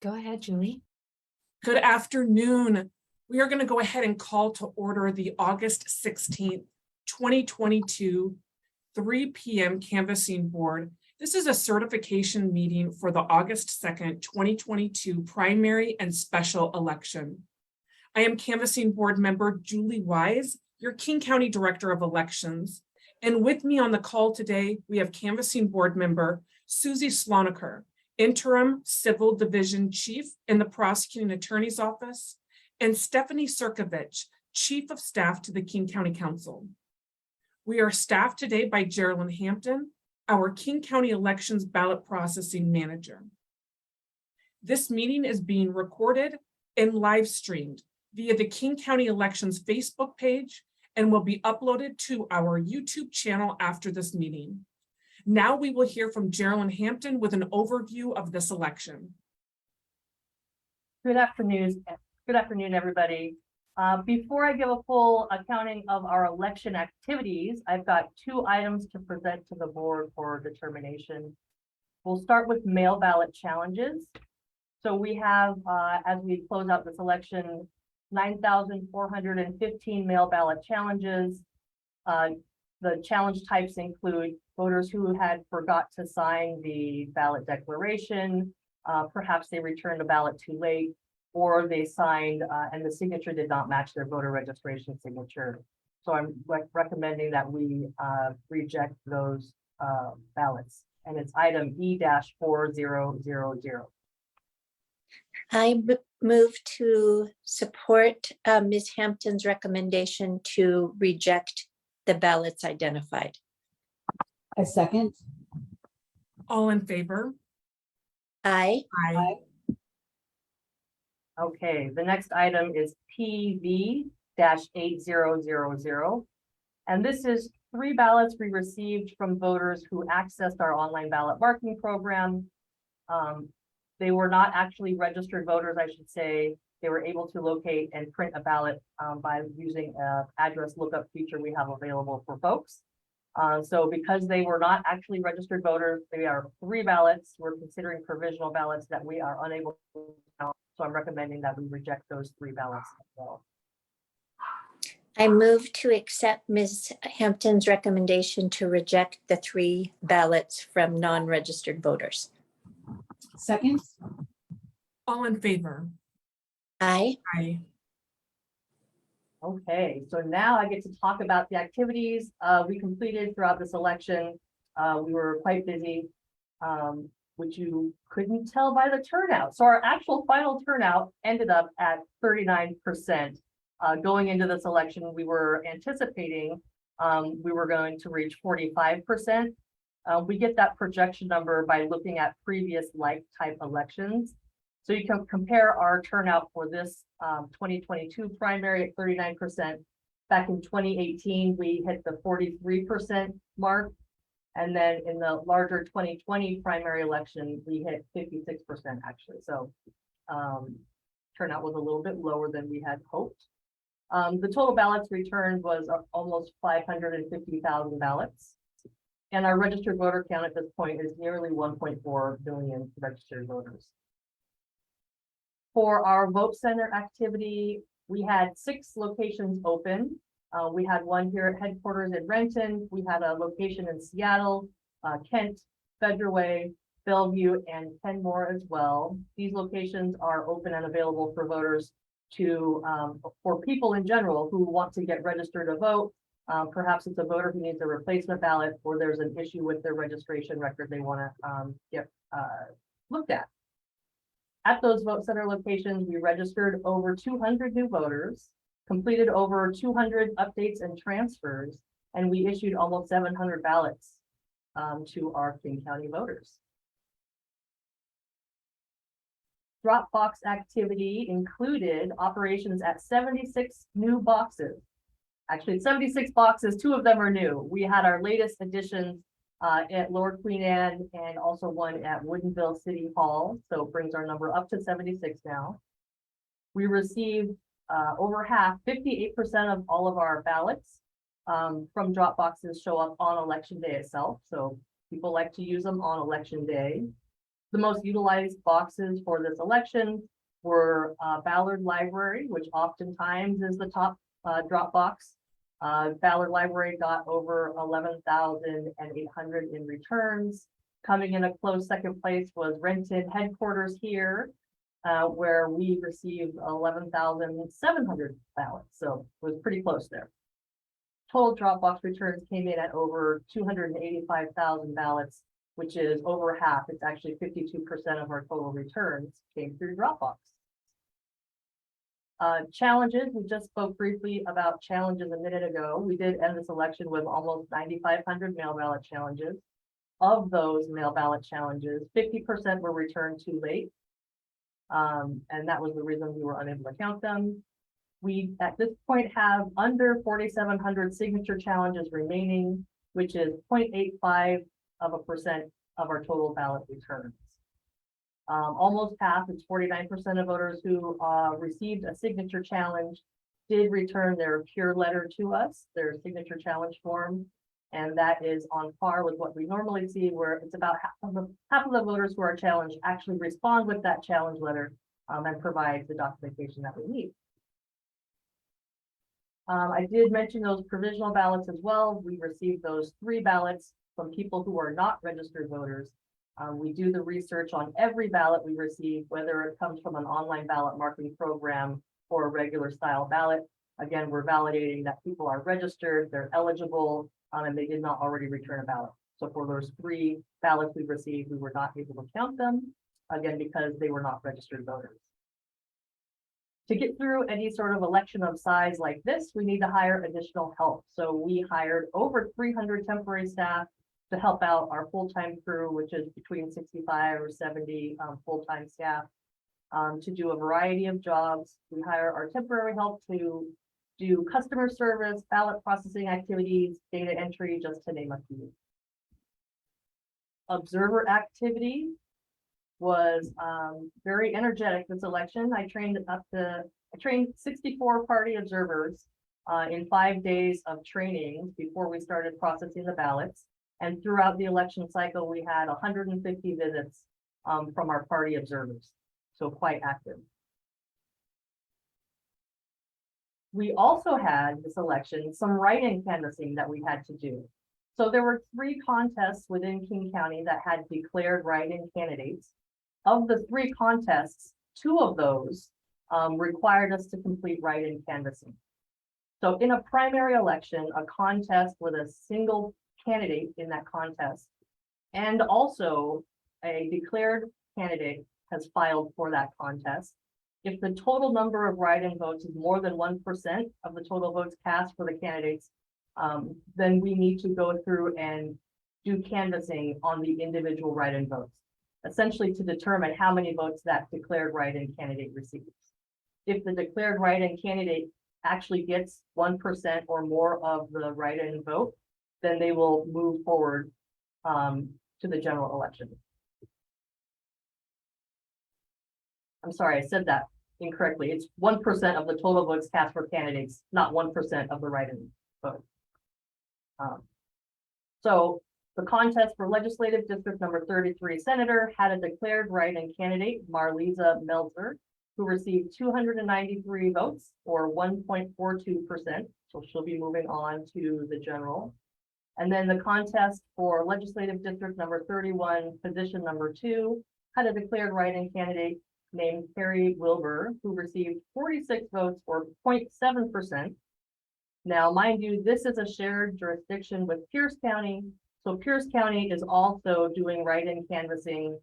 Go ahead, Julie. Good afternoon. We are going to go ahead and call to order the August 16th, 2022, 3 p.m. Canvassing Board. This is a certification meeting for the August 2nd, 2022 primary and special election. I am Canvassing Board member Julie Wise, your King County Director of Elections. And with me on the call today, we have Canvassing Board member Susie Slonaker, Interim Civil Division Chief in the Prosecuting Attorney's Office, and Stephanie Sirkovich, Chief of Staff to the King County Council. We are staffed today by Geraldine Hampton, our King County Elections Ballot Processing Manager. This meeting is being recorded and live streamed via the King County Elections Facebook page and will be uploaded to our YouTube channel after this meeting. Now we will hear from Geraldine Hampton with an overview of this election. Good afternoon, everybody. Before I give a full accounting of our election activities, I've got 2 items to present to the board for determination. We'll start with mail ballot challenges. So we have, as we close out this election, 9,415 mail ballot challenges. The challenge types include voters who had forgot to sign the ballot declaration, perhaps they returned a ballot too late, or they signed and the signature did not match their voter registration signature. So I'm recommending that we reject those ballots. And it's item E-4000. I move to support Ms. Hampton's recommendation to reject the ballots identified. I second. All in favor? Aye. Aye. Okay, the next item is PV-8000. And this is 3 ballots we received from voters who accessed our online ballot marking program. They were not actually registered voters, I should say. They were able to locate and print a ballot by using an address lookup feature we have available for folks. So because they were not actually registered voters, they are 3 ballots. We're considering provisional ballots that we are unable to count. So I'm recommending that we reject those 3 ballots as well. I move to accept Ms. Hampton's recommendation to reject the 3 ballots from non-registered voters. Second. All in favor? Aye. Aye. Okay, so now I get to talk about the activities we completed throughout this election. We were quite busy, which you couldn't tell by the turnout. So our actual final turnout ended up at 39%. Going into this election, we were anticipating we were going to reach 45%. We get that projection number by looking at previous like-type elections. So you can compare our turnout for this 2022 primary at 39%. Back in 2018, we hit the 43% mark. And then in the larger 2020 primary election, we hit 56% actually. So turnout was a little bit lower than we had hoped. The total ballots returned was almost 550,000 ballots. And our registered voter count at this point is nearly 1.4 billion registered voters. For our vote center activity, we had 6 locations open. We had one here at headquarters in Renton. We had a location in Seattle, Kent, Federal, Bellevue, and Kenmore as well. These locations are open and available for voters to, for people in general who want to get registered to vote. Perhaps it's a voter who needs a replacement ballot, or there's an issue with their registration record they want to get looked at. At those vote center locations, we registered over 200 new voters, completed over 200 updates and transfers, and we issued almost 700 ballots to our King County voters. Dropbox activity included operations at 76 new boxes. Actually, 76 boxes, 2 of them are new. We had our latest additions at Lower Queen Anne and also one at Woodinville City Hall. So it brings our number up to 76 now. We received over half, 58% of all of our ballots from drop boxes show up on election day itself. So people like to use them on election day. The most utilized boxes for this election were Ballard Library, which oftentimes is the top drop box. Ballard Library got over 11,800 in returns. Coming in a close second place was Renton headquarters here, where we received 11,700 ballots. So it was pretty close there. Total Dropbox returns came in at over 285,000 ballots, which is over half. It's actually 52% of our total returns came through Dropbox. Challenges, we just spoke briefly about challenges a minute ago. We did end this election with almost 9,500 mail ballot challenges. Of those mail ballot challenges, 50% were returned too late. And that was the reason we were unable to count them. We, at this point, have under 4,700 signature challenges remaining, which is 0.85% of our total ballot returns. Almost half, it's 49% of voters who received a signature challenge did return their pure letter to us, their signature challenge form. And that is on par with what we normally see, where it's about half of the voters who are challenged actually respond with that challenge letter and provide the documentation that we need. I did mention those provisional ballots as well. We received those 3 ballots from people who are not registered voters. We do the research on every ballot we receive, whether it comes from an online ballot marking program or a regular style ballot. Again, we're validating that people are registered, they're eligible, and they did not already return a ballot. So for those 3 ballots we received, we were not able to count them, again, because they were not registered voters. To get through any sort of election of size like this, we need to hire additional help. So we hired over 300 temporary staff to help out our full-time crew, which is between 65 or 70 full-time staff, to do a variety of jobs. We hire our temporary help to do customer service, ballot processing activities, data entry, just to name a few. Observer activity was very energetic this election. I trained 64 party observers in 5 days of training before we started processing the ballots. And throughout the election cycle, we had 150 visits from our party observers. So quite active. We also had this election some write-in canvassing that we had to do. So there were 3 contests within King County that had declared write-in candidates. Of the 3 contests, 2 of those required us to complete write-in canvassing. So in a primary election, a contest with a single candidate in that contest, and also a declared candidate has filed for that contest. If the total number of write-in votes is more than 1% of the total votes cast for the candidates, then we need to go through and do canvassing on the individual write-in votes, essentially to determine how many votes that declared write-in candidate receives. If the declared write-in candidate actually gets 1% or more of the write-in vote, then they will move forward to the general election. I'm sorry, I said that incorrectly. It's 1% of the total votes cast for candidates, not 1% of the write-in vote. So the contest for legislative district number 33 senator had a declared write-in candidate, Marlisa Meltzer, who received 293 votes or 1.42%. So she'll be moving on to the general. And then the contest for legislative district number 31, position number 2, had a declared write-in candidate named Carrie Wilbur, who received 46 votes or 0.7%. Now, mind you, this is a shared jurisdiction with Pierce County. So Pierce County is also doing write-in canvassing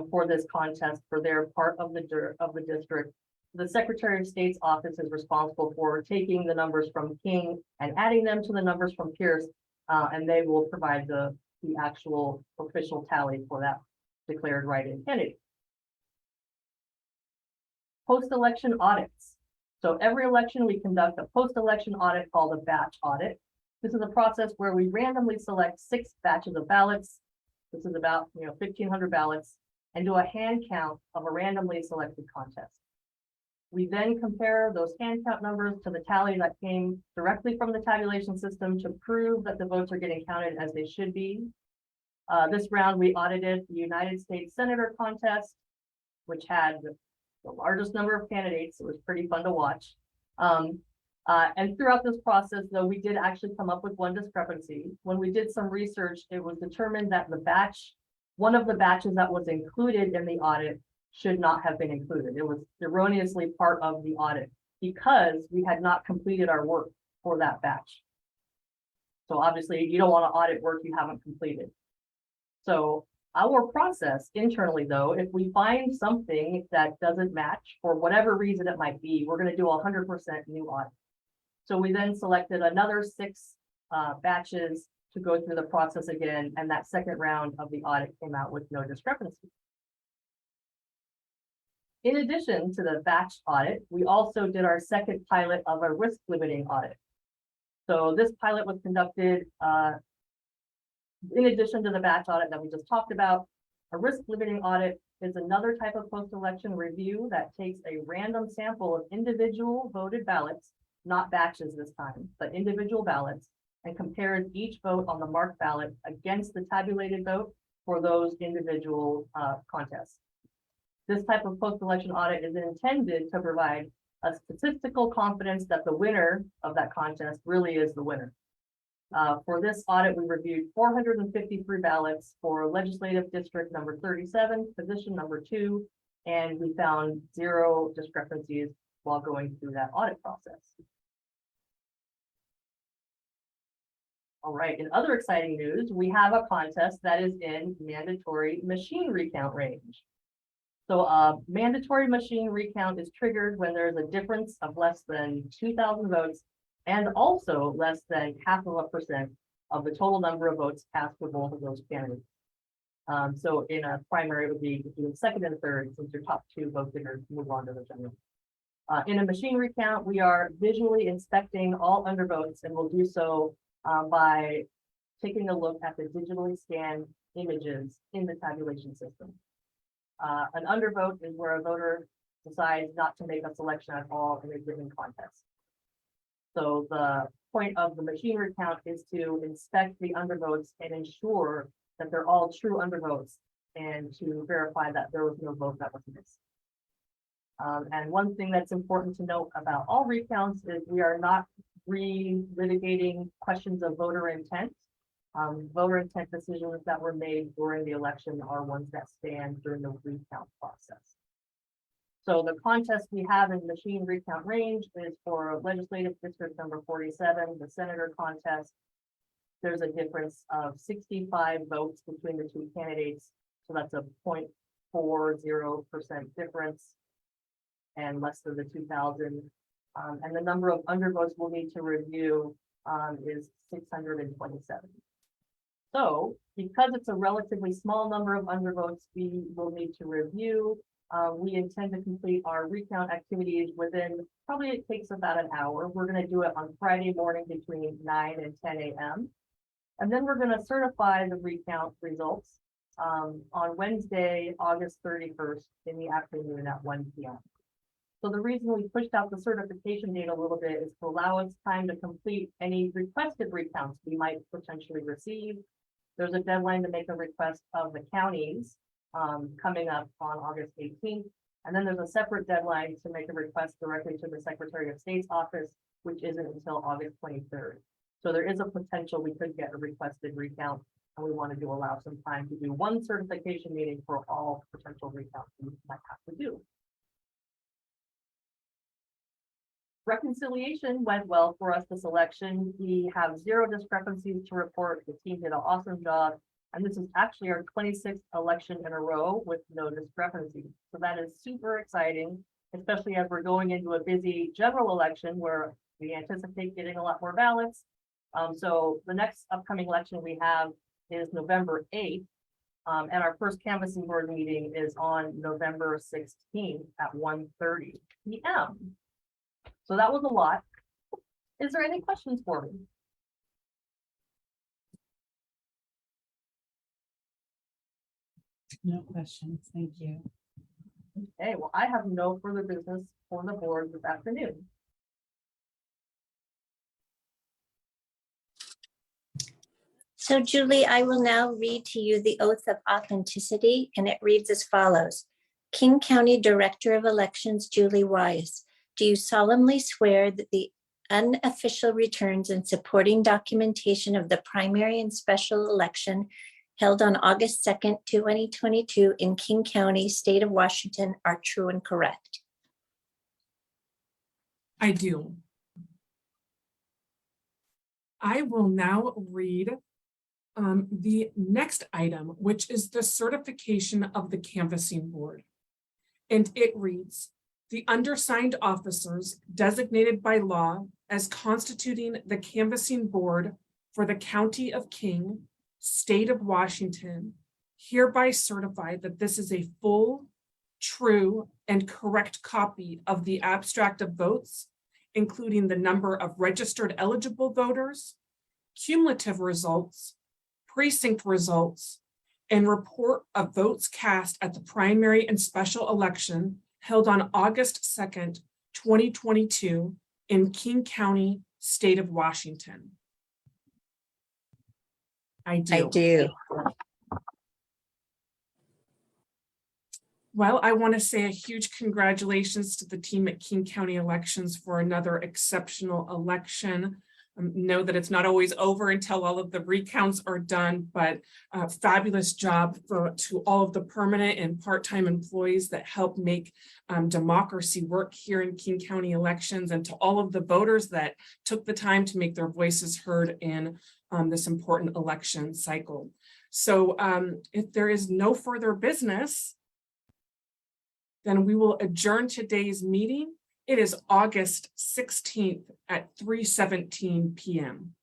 for this contest for their part of the district. The Secretary of State's office is responsible for taking the numbers from King and adding them to the numbers from Pierce, and they will provide the actual official tally for that declared write-in candidate. Post-election audits. So every election we conduct a post-election audit called a batch audit. This is a process where we randomly select 6 batches of ballots. This is about 1,500 ballots, and do a hand count of a randomly selected contest. We then compare those hand count numbers to the tally that came directly from the tabulation system to prove that the votes are getting counted as they should be. This round, we audited the United States Senator contest, which had the largest number of candidates. It was pretty fun to watch. And throughout this process, though, we did actually come up with one discrepancy. When we did some research, it was determined that one of the batches that was included in the audit should not have been included. It was erroneously part of the audit because we had not completed our work for that batch. So obviously you don't want to audit work you haven't completed. So our process internally, though, if we find something that doesn't match for whatever reason it might be, we're going to do 100% new audit. So we then selected another 6 batches to go through the process again, and that second round of the audit came out with no discrepancy. In addition to the batch audit, we also did our second pilot of a risk limiting audit. So this pilot was conducted in addition to the batch audit that we just talked about. A risk limiting audit is another type of post-election review that takes a random sample of individual voted ballots, not batches this time, but individual ballots, and compares each vote on the marked ballot against the tabulated vote for those individual contests. This type of post-election audit is intended to provide a statistical confidence that the winner of that contest really is the winner. For this audit, we reviewed 453 ballots for legislative district number 37, position number 2, and we found 0 discrepancies while going through that audit process. All right, in other exciting news, we have a contest that is in mandatory machine recount range. So mandatory machine recount is triggered when there's a difference of less than 2,000 votes and also less than 0.5% of the total number of votes cast for both of those candidates. So in a primary, it would be between second and third, since your top 2 vote getters move on to the general. In a machine recount, we are visually inspecting all undervotes, and we'll do so by taking a look at the digitally scanned images in the tabulation system. An undervote is where a voter decides not to make a selection at all in a given contest. So the point of the machine recount is to inspect the undervotes and ensure that they're all true undervotes and to verify that there was no vote that was missed. And one thing that's important to note about all recounts is we are not re-litigating questions of voter intent. Voter intent decisions that were made during the election are ones that stand during the recount process. So the contest we have in machine recount range is for legislative district number 47, the senator contest. There's a difference of 65 votes between the 2 candidates. So that's a 0.40% difference and less than the 2,000. And the number of undervotes we'll need to review is 627. So because it's a relatively small number of undervotes we will need to review, we intend to complete our recount activities within, probably it takes about an hour. We're going to do it on Friday morning between 9 and 10 a.m. And then we're going to certify the recount results on Wednesday, August 31st in the afternoon at 1 p.m. So the reason we pushed out the certification date a little bit is to allow us time to complete any requested recounts we might potentially receive. There's a deadline to make a request of the counties coming up on August 18th. And then there's a separate deadline to make a request directly to the Secretary of State's office, which isn't until August 23rd. So there is a potential we could get a requested recount, and we wanted to allow some time to do one certification meeting for all potential recounts we might have to do. Reconciliation went well for us this election. We have 0 discrepancies to report. The team did an awesome job. And this is actually our 26th election in a row with no discrepancies. So that is super exciting, especially as we're going into a busy general election where we anticipate getting a lot more ballots. So the next upcoming election we have is November 8th. And our first canvassing board meeting is on November 16th at 1:30 p.m. So that was a lot. Is there any questions for me? No questions. Thank you. Okay, well, I have no further business for the board this afternoon. So Julie, I will now read to you the oath of authenticity, and it reads as follows. King County Director of Elections, Julie Wise, do you solemnly swear that the unofficial returns and supporting documentation of the primary and special election held on August 2nd, 2022 in King County, State of Washington are true and correct? I do. I will now read the next item, which is the certification of the canvassing board. And it reads, the undersigned officers designated by law as constituting the canvassing board for the County of King, State of Washington, hereby certify that this is a full, true, and correct copy of the abstract of votes, including the number of registered eligible voters, cumulative results, precinct results, and report of votes cast at the primary and special election held on August 2nd, 2022 in King County, State of Washington. I do. I do. Well, I want to say a huge congratulations to the team at King County Elections for another exceptional election. Know that it's not always over until all of the recounts are done, but fabulous job to all of the permanent and part-time employees that help make democracy work here in King County Elections, and to all of the voters that took the time to make their voices heard in this important election cycle. So if there is no further business, then we will adjourn today's meeting. It is August 16th at 3:17 p.m.